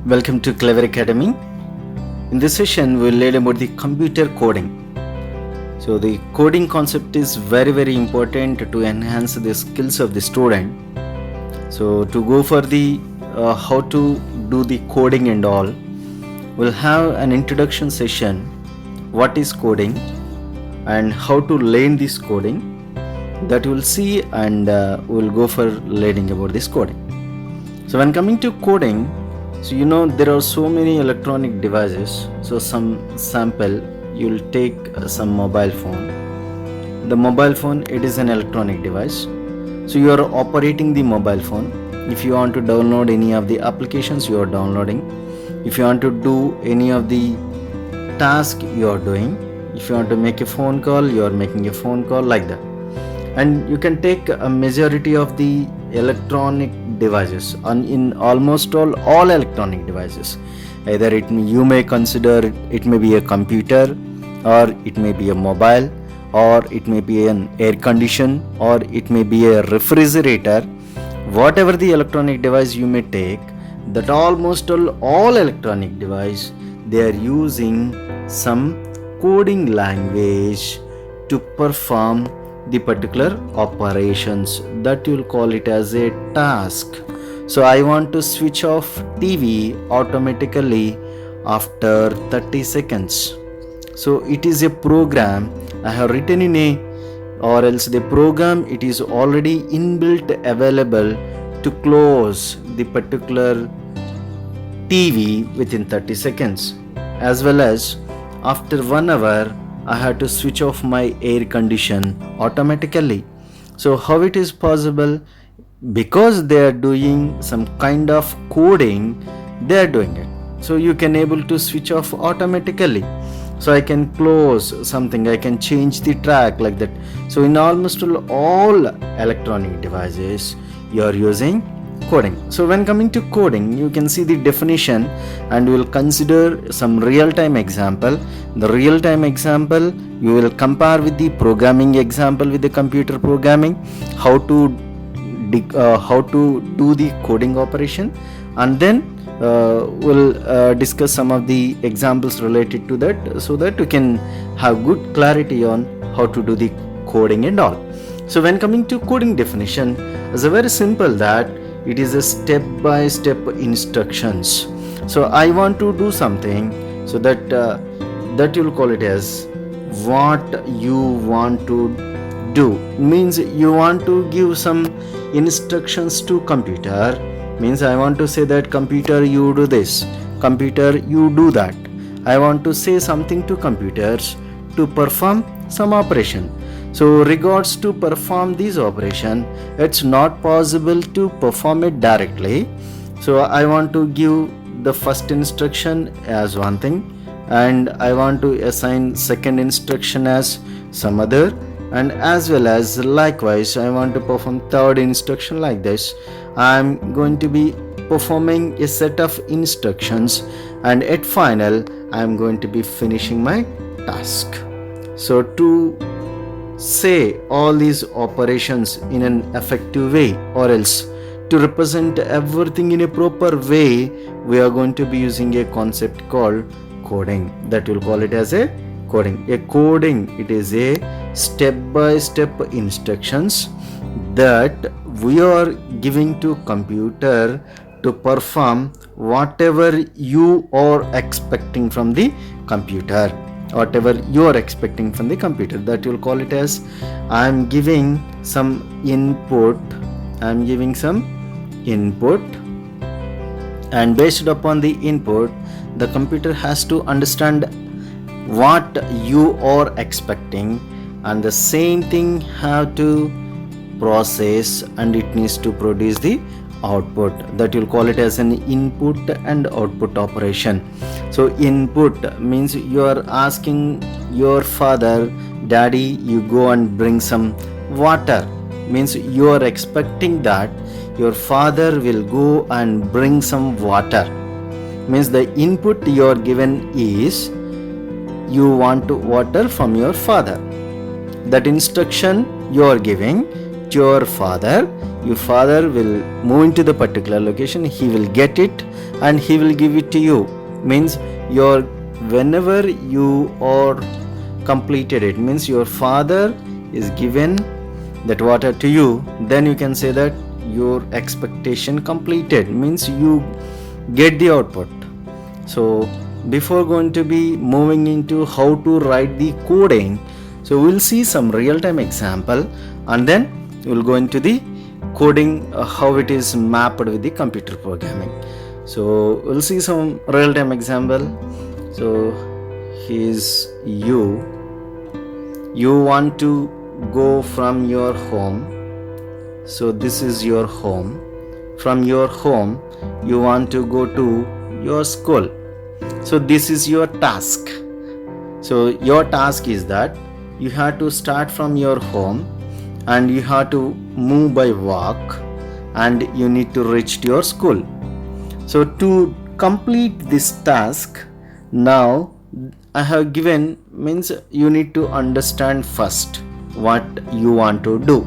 Welcome to Clever Academy. In this session, we'll learn about the computer coding. So the coding concept is very important to enhance the skills of the student. So to go for the how to do the coding and all, we'll have an introduction session. What is coding and how to learn this coding, that we'll see, and we'll go for learning about this coding. So when coming to coding, so there are so many electronic devices. So some sample, you'll take some mobile phone. The mobile phone, it is an electronic device. So you are operating the mobile phone. If you want to download any of the applications, you are downloading. If you want to do any of the task, you are doing. If you want to make a phone call, you are making a phone call, like that. And you can take a majority of the electronic devices, in almost all electronic devices. Either you may consider it may be a computer, or it may be a mobile, or it may be an air condition, or it may be a refrigerator. Whatever the electronic device you may take, that almost all electronic device, they are using some coding language to perform the particular operations, that you'll call it as a task. So I want to switch off TV automatically after 30 seconds. So it is a program I have written in a, or else the program, it is already inbuilt available to close the particular TV within 30 seconds, as well as after 1 hour I had to switch off my air condition automatically. So how it is possible? Because they are doing some kind of coding, they are doing it. So you can able to switch off automatically. So I can close something, I can change the track, like that. So in almost all electronic devices, you are using coding. So when coming to coding, you can see the definition, and we will consider some real-time example. The real-time example, you will compare with the programming example with the computer programming, how to do the coding operation, and then we'll discuss some of the examples related to that, so that we can have good clarity on how to do the coding and all. So when coming to coding definition, it's a very simple that it is a step-by-step instructions. So I want to do something, so that you'll call it as what you want to do. Means you want to give some instructions to computer. Means I want to say that computer, you do this, computer, you do that. I want to say something to computers to perform some operation. So regards to perform this operation, it's not possible to perform it directly. So I want to give the first instruction as one thing, and I want to assign second instruction as some other, and as well as likewise I want to perform third instruction, like this. I'm going to be performing a set of instructions, and at final I'm going to be finishing my task. So to say all these operations in an effective way, or else to represent everything in a proper way, we are going to be using a concept called coding, that will call it as a coding. A coding, it is a step-by-step instructions that we are giving to computer to perform whatever you are expecting from the computer. Whatever you are expecting from the computer, that you'll call it as I'm giving some input, and based upon the input, the computer has to understand what you are expecting, and the same thing have to process, and it needs to produce the output, that you'll call it as an input and output operation. So input means you are asking your father, daddy, you go and bring some water. Means you are expecting that your father will go and bring some water. Means the input you are given is you want water from your father. That instruction you are giving with your father will move into the particular location, he will get it and he will give it to you. Means your whenever you are completed it, means your father is given that water to you, then you can say that your expectation completed, means you get the output. So before going to be moving into how to write the coding, so we'll see some real-time example and then we'll go into the coding, how it is mapped with the computer programming. So we'll see some real-time example. So here's you want to go from your home. So this is your home. From your home you want to go to your school. So this is your task. So your task is that you have to start from your home and you have to move by walk and you need to reach to your school. So to complete this task, now I have given, means you need to understand first what you want to do.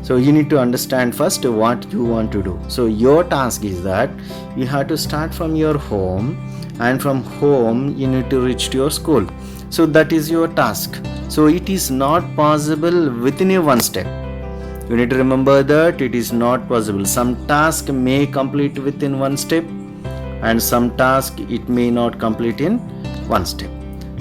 So you need to understand first what you want to do. So your task is that you have to start from your home and from home you need to reach to your school. So that is your task. So it is not possible within a one step. You need to remember that it is not possible. Some task may complete within one step and some task it may not complete in one step.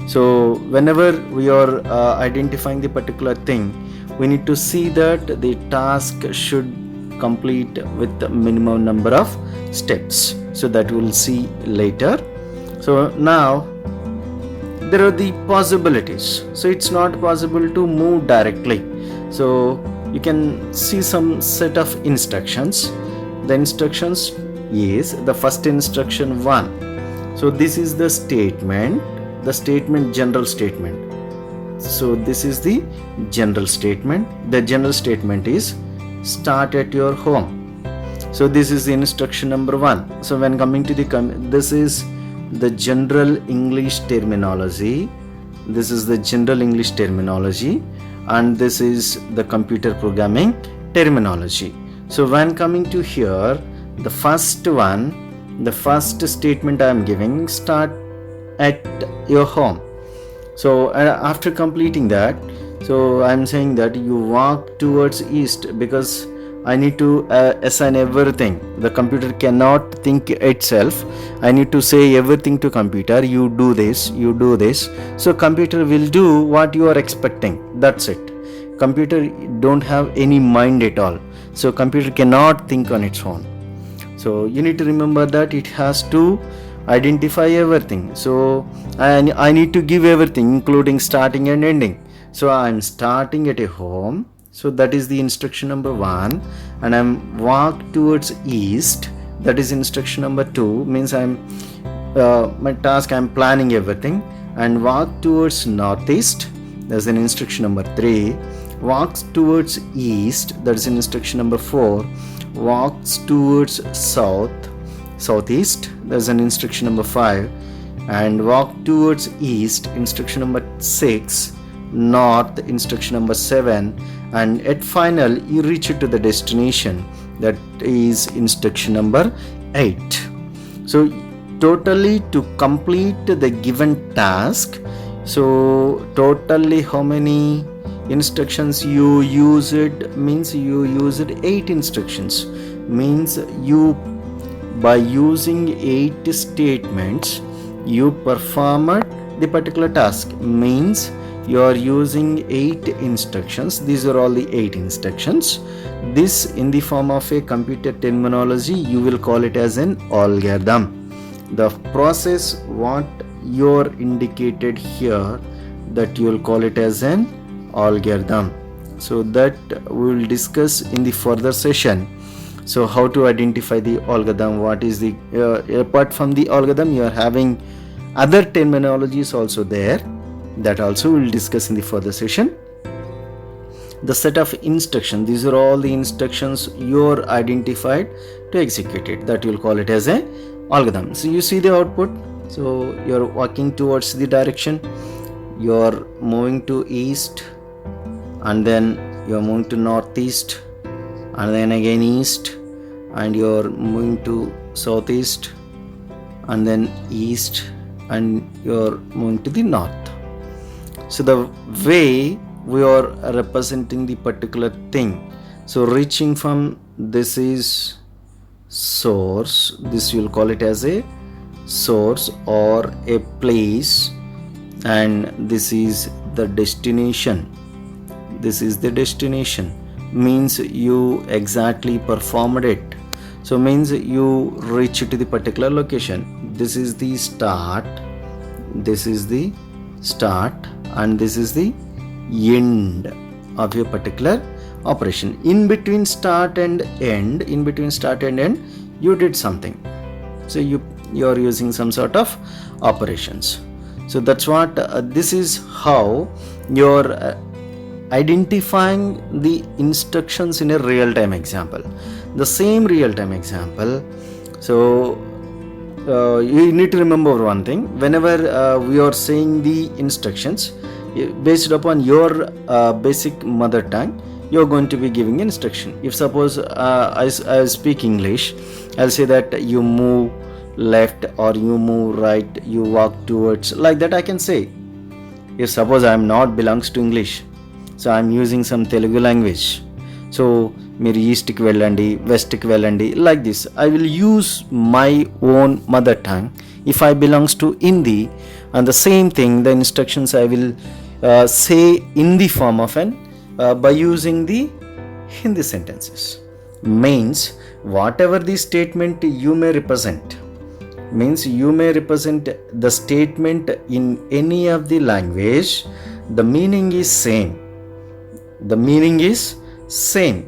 So whenever we are identifying the particular thing, we need to see that the task should complete with the minimum number of steps. So that we'll see later. So now there are the possibilities. So it's not possible to move directly. So you can see some set of instructions. The instructions is the first instruction 1. So this is the statement, general statement. So this is the general statement. The general statement is start at your home. So this is the instruction number 1. So when coming to this is the general English terminology. This is the general English terminology and this is the computer programming terminology. So when coming to here, the first one, the first statement I am giving, start at your home. So after completing that, so I am saying that you walk towards east because I need to assign everything. The computer cannot think itself. I need to say everything to computer. You do this, you do this. So computer will do what you are expecting. That's it. Computer don't have any mind at all. So computer cannot think on its own. So you need to remember that it has to identify everything. So I need to give everything including starting and ending. So I'm starting at a home. So that is the instruction number 1 and I'm walk towards east. That is instruction number 2, means I'm my task, I'm planning everything, and walk towards northeast. That's an instruction number 3. Walks towards east. That is instruction number 4. Walks towards southeast. That's an instruction number 5. And walk towards east, instruction number 6. North, instruction number 7, and at final you reach it to the destination, that is instruction number 8. So totally to complete the given task, so totally how many instructions you use it, means you use it 8 instructions, means you by using 8 statements you performed the particular task, means you are using 8 instructions. These are all the 8 instructions. This in the form of a computer terminology you will call it as an algorithm. The process what you're indicated here, that you will call it as an algorithm. So that we will discuss in the further session. So how to identify the algorithm, what is the apart from the algorithm you are having other terminologies also there, that also we will discuss in the further session. The set of instructions, these are all the instructions you are identified to execute it, that you will call it as a algorithm. So you see the output. So you are walking towards the direction, you are moving to east and then you're moving to northeast, and then again east, and you're moving to southeast, and then east, and you're moving to the north. So the way we are representing the particular thing, so reaching from this is source, this you'll call it as a source or a place, and this is the destination. This is the destination, means you exactly performed it. So means you reach to the particular location. This is the start, this is the start, and this is the end of your particular operation. In between start and end, you did something. So you are using some sort of operations. So that's what this is how you're identifying the instructions in a real-time example. The same real-time example. So you need to remember one thing. Whenever we are saying the instructions based upon your basic mother tongue, you're going to be giving instruction. If suppose I speak English, I'll say that you move left or you move right, you walk towards, like that I can say. If suppose I am not belongs to English, so I am using some Telugu language, so మీరు ఈస్ట్కి వెళ్ళండి, వెస్ట్కి వెళ్ళండి, like this I will use my own mother tongue. If I belongs to Hindi, and the same thing, the instructions I will say in the form of an by using the Hindi sentences. Means whatever the statement you may represent, means you may represent the statement in any of the language, the meaning is same. The meaning is same,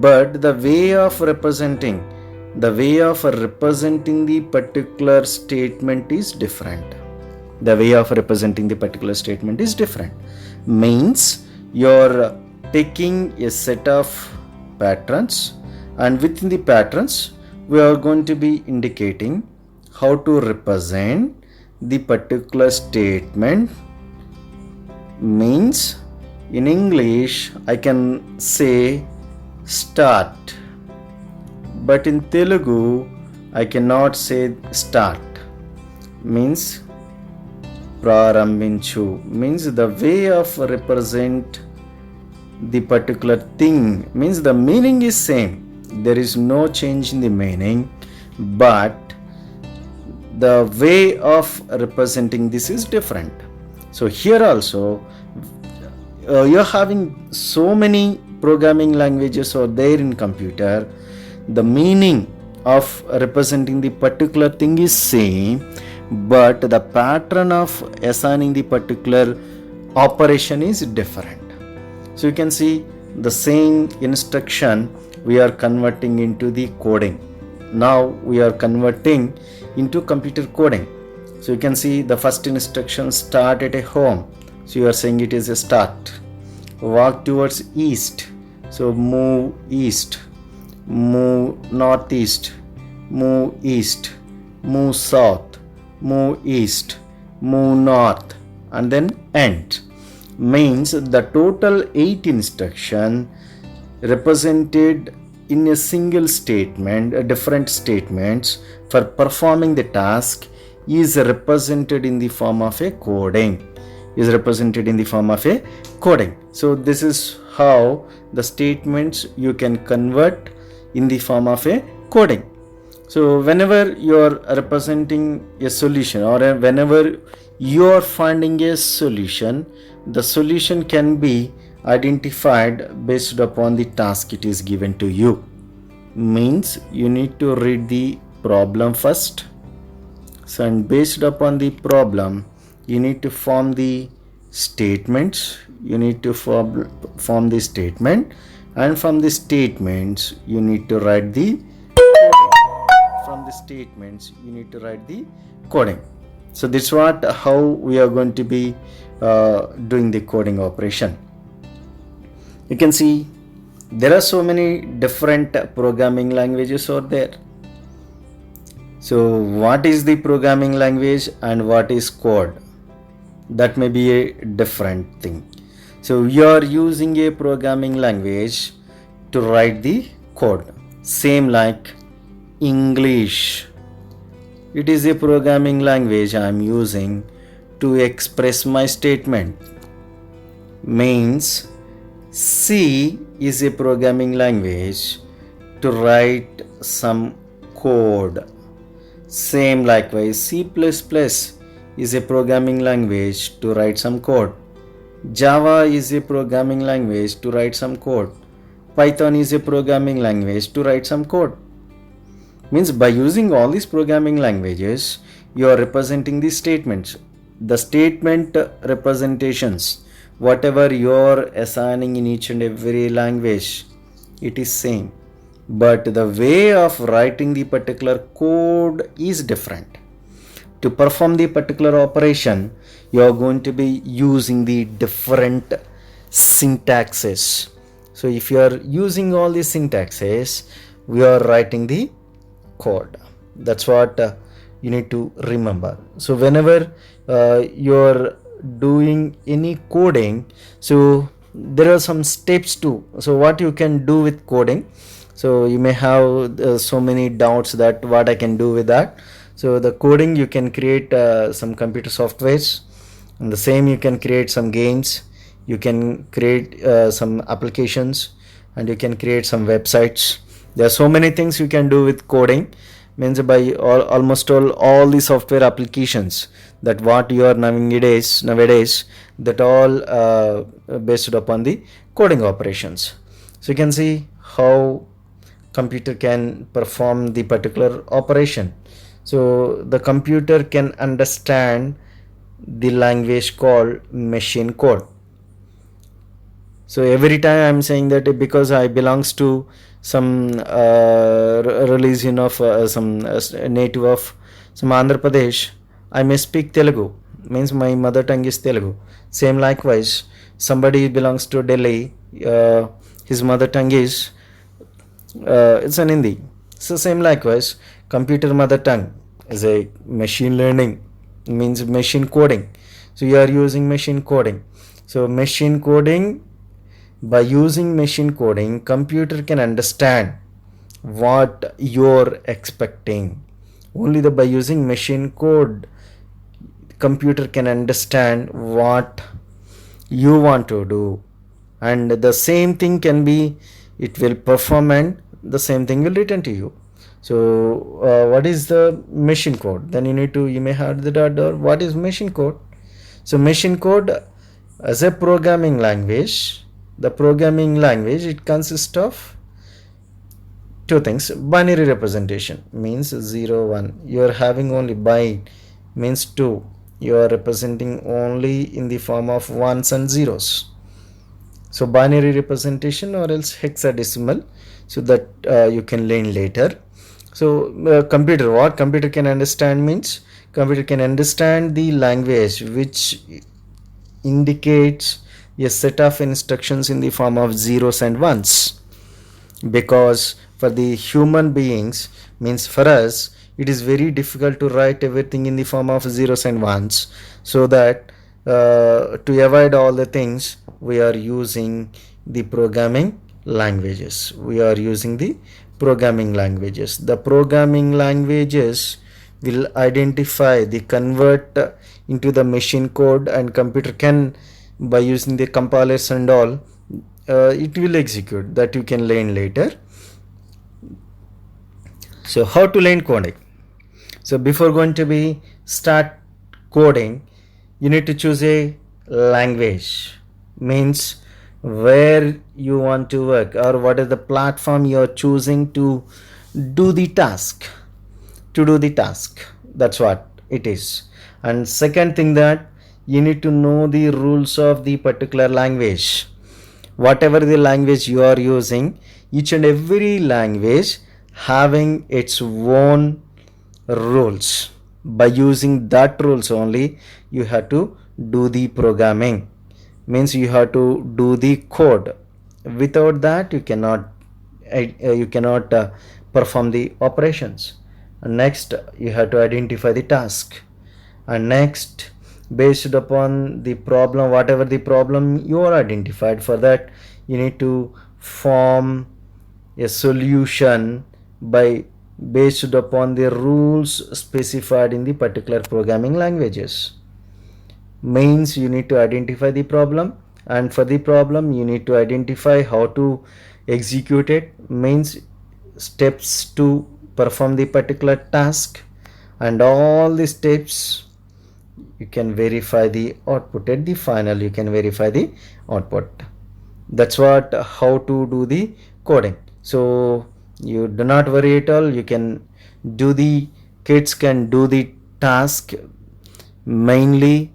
but the way of representing the particular statement is different. The way of representing the particular statement is different. Means you're taking a set of patterns, and within the patterns we are going to be indicating how to represent the particular statement. Means in English I can say start, but in Telugu I cannot say start. Means prarambinchu, means the way of represent the particular thing, means the meaning is same, there is no change in the meaning, but the way of representing this is different. So here also you're having so many programming languages are there in computer. The meaning of representing the particular thing is same, but the pattern of assigning the particular operation is different. So you can see the same instruction we are converting into the coding. Now we are converting into computer coding. So you can see the first instruction, start at a home. So you are saying it is a start. Walk towards east, so move east, move northeast, move east, move south, move east, move north, and then end. Means the total 8 instruction represented in a single statement, different statements for performing the task is represented in the form of a coding. So this is how the statements you can convert in the form of a coding. So whenever you are representing a solution, or whenever you are finding a solution, the solution can be identified based upon the task it is given to you. Means you need to read the problem first. So and based upon the problem, you need to form the statements. You need to form the statement, and from the statements you need to write the coding. From the statements you need to write the coding. So this is how we are going to be doing the coding operation. You can see there are so many different programming languages out there. So what is the programming language and what is code? That may be a different thing. So you are using a programming language to write the code. Same like English. It is a programming language I am using to express my statement. Means C is a programming language to write some code. Same likewise, C++ is a programming language to write some code. Java is a programming language to write some code. Python is a programming language to write some code. Means by using all these programming languages, you are representing the statements. The statement representations, whatever you are assigning in each and every language, it is same. But the way of writing the particular code is different. To perform the particular operation, you are going to be using the different syntaxes. So if you are using all these syntaxes, we are writing the code. That's what you need to remember. So whenever you're doing any coding, so there are some steps too. So what you can do with coding, so you may have so many doubts that what I can do with that. So the coding, you can create some computer softwares, and the same you can create some games, you can create some applications, and you can create some websites. There are so many things you can do with coding. Means by almost all the software applications that what you are nowadays that all based upon the coding operations. So you can see how computer can perform the particular operation. So the computer can understand the language called machine code. So every time I'm saying that because I belongs to some religion of some native of some Andhra Pradesh, I may speak Telugu. Means my mother tongue is Telugu. Same likewise, somebody belongs to Delhi, his mother tongue is it's an Hindi. So same likewise, computer mother tongue is a machine learning, means machine coding. So you are using machine coding. So machine coding, by using machine coding, computer can understand what you're expecting. Only by using machine code, computer can understand what you want to do, and the same thing can be, it will perform, and the same thing will return to you. So what is the machine code? Then you may have the dot or what is machine code. So machine code as a programming language, the programming language, it consists of two things. Binary representation means 0 1, you are having only byte means 2, you are representing only in the form of ones and zeros. So binary representation or else hexadecimal, so that you can learn later. So computer, what computer can understand means, computer can understand the language which indicates a set of instructions in the form of zeros and ones. Because for the human beings, means for us, it is very difficult to write everything in the form of zeros and ones. So that to avoid all the things, we are using the programming languages. The programming languages will identify the convert into the machine code, and computer can, by using the compilers and all, it will execute. That you can learn later. So how to learn coding? So before going to be start coding, you need to choose a language. Means where you want to work, or what is the platform you are choosing to do the task. That's what it is. And second thing, that you need to know the rules of the particular language. Whatever the language you are using, each and every language having its own rules. By using that rules only, you have to do the programming. Means you have to do the code. Without that, you cannot perform the operations. And next, you have to identify the task. And next, based upon the problem, whatever the problem you are identified. For that, you need to form a solution by based upon the rules specified in the particular programming languages. Means you need to identify the problem, and for the problem you need to identify how to execute it, means steps to perform the particular task, and all the steps you can verify the output. At the final you can verify the output. That's what how to do the coding. So you do not worry at all, you can do the kids can do the task. Mainly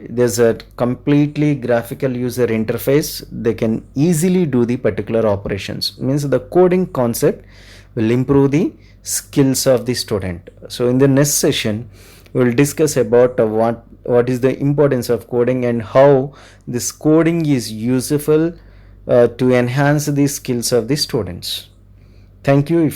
there's a completely graphical user interface, they can easily do the particular operations. Means the coding concept will improve the skills of the student. So in the next session we will discuss about what is the importance of coding and how this coding is useful to enhance the skills of the students. Thank you.